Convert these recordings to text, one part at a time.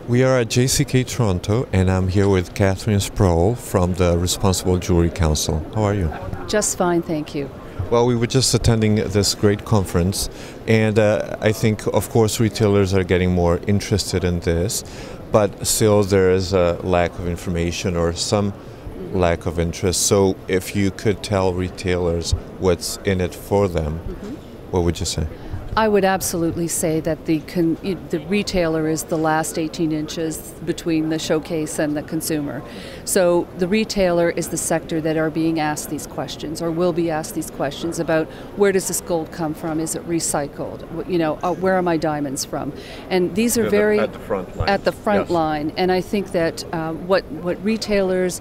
We are at JCK Toronto, and I'm here with Catherine Sproule from the Responsible Jewellery Council. How are you? Just fine, thank you. Well, we were just attending this great conference, and I think, of course, retailers are getting more interested in this, but still there is a lack of information or some lack of interest. So if you could tell retailers what's in it for them, what would you say? I would absolutely say that the retailer is the last 18 inches between the showcase and the consumer. So the retailer is the sector that are being asked these questions or will be asked these questions about where does this gold come from? Is it recycled? Where are my diamonds from? And these are very at the front line. At the front Yes. line. And I think that what retailers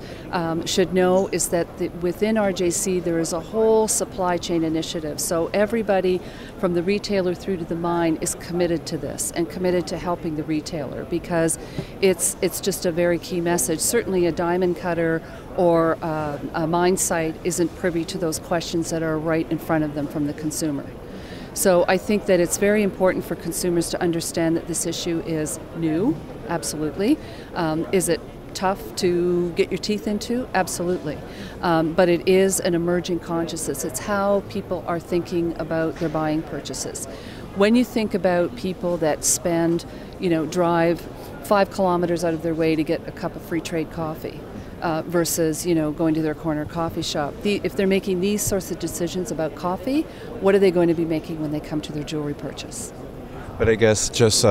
should know is that within RJC there is a whole supply chain initiative. So everybody from the retailer through to the mine is committed to this and committed to helping the retailer, because it's just a very key message. Certainly a diamond cutter or a mine site isn't privy to those questions that are right in front of them from the consumer. So I think that it's very important for consumers to understand that this issue is new, absolutely. Is it tough to get your teeth into? Absolutely. But it is an emerging consciousness. It's how people are thinking about their buying purchases. When you think about people that drive 5 kilometers out of their way to get a cup of free trade coffee versus, going to their corner coffee shop. If they're making these sorts of decisions about coffee, what are they going to be making when they come to their jewelry purchase? But I guess just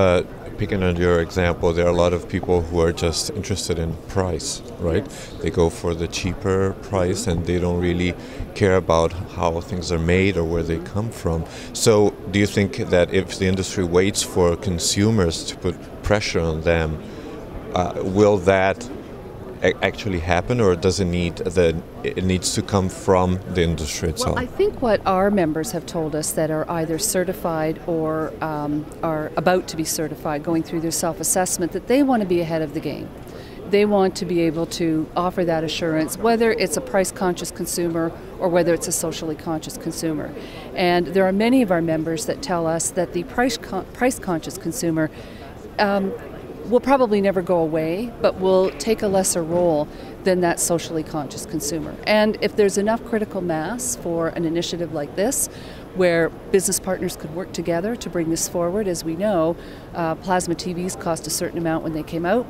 picking on your example, there are a lot of people who are just interested in price, right? They go for the cheaper price and they don't really care about how things are made or where they come from. So do you think that if the industry waits for consumers to put pressure on them, will that actually happen, or does it needs to come from the industry itself? Well, I think what our members have told us that are either certified or are about to be certified, going through their self-assessment, that they want to be ahead of the game. They want to be able to offer that assurance, whether it's a price-conscious consumer or whether it's a socially conscious consumer. And there are many of our members that tell us that the price-conscious consumer will probably never go away, but will take a lesser role than that socially conscious consumer. And if there's enough critical mass for an initiative like this, where business partners could work together to bring this forward, as we know, plasma TVs cost a certain amount when they came out,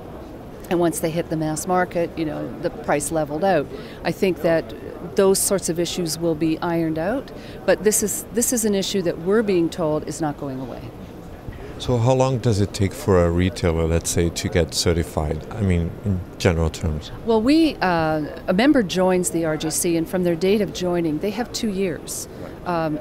and once they hit the mass market, the price leveled out. I think that those sorts of issues will be ironed out, but this is an issue that we're being told is not going away. So how long does it take for a retailer, let's say, to get certified? I mean, in general terms. Well, a member joins the RJC, and from their date of joining, they have 2 years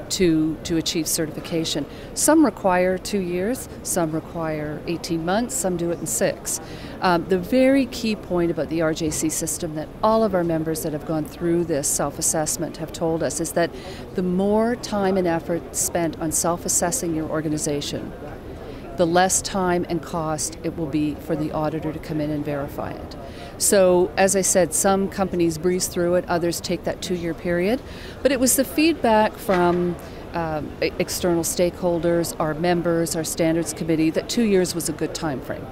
to achieve certification. Some require 2 years, some require 18 months, some do it in 6. The very key point about the RJC system that all of our members that have gone through this self-assessment have told us is that the more time and effort spent on self-assessing your organization, the less time and cost it will be for the auditor to come in and verify it. So, as I said, some companies breeze through it, others take that 2-year period. But it was the feedback from external stakeholders, our members, our standards committee, that 2 years was a good time frame.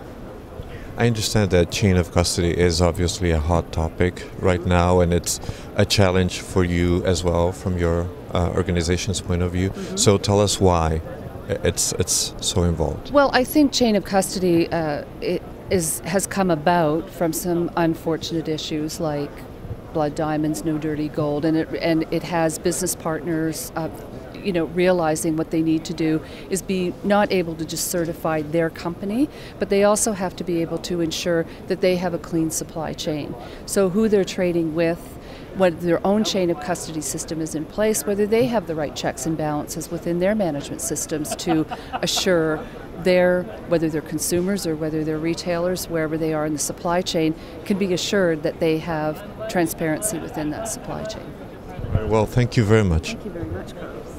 I understand that chain of custody is obviously a hot topic right now, and it's a challenge for you as well from your organization's point of view. So tell us why it's so involved. Well, I think chain of custody has come about from some unfortunate issues like blood diamonds, no dirty gold, and it has business partners realizing what they need to do is be not able to just certify their company, but they also have to be able to ensure that they have a clean supply chain. So who they're trading with, whether their own chain of custody system is in place, whether they have the right checks and balances within their management systems to assure whether they're consumers or whether they're retailers, wherever they are in the supply chain, can be assured that they have transparency within that supply chain. Well, thank you very much. Thank you very much, Carlos.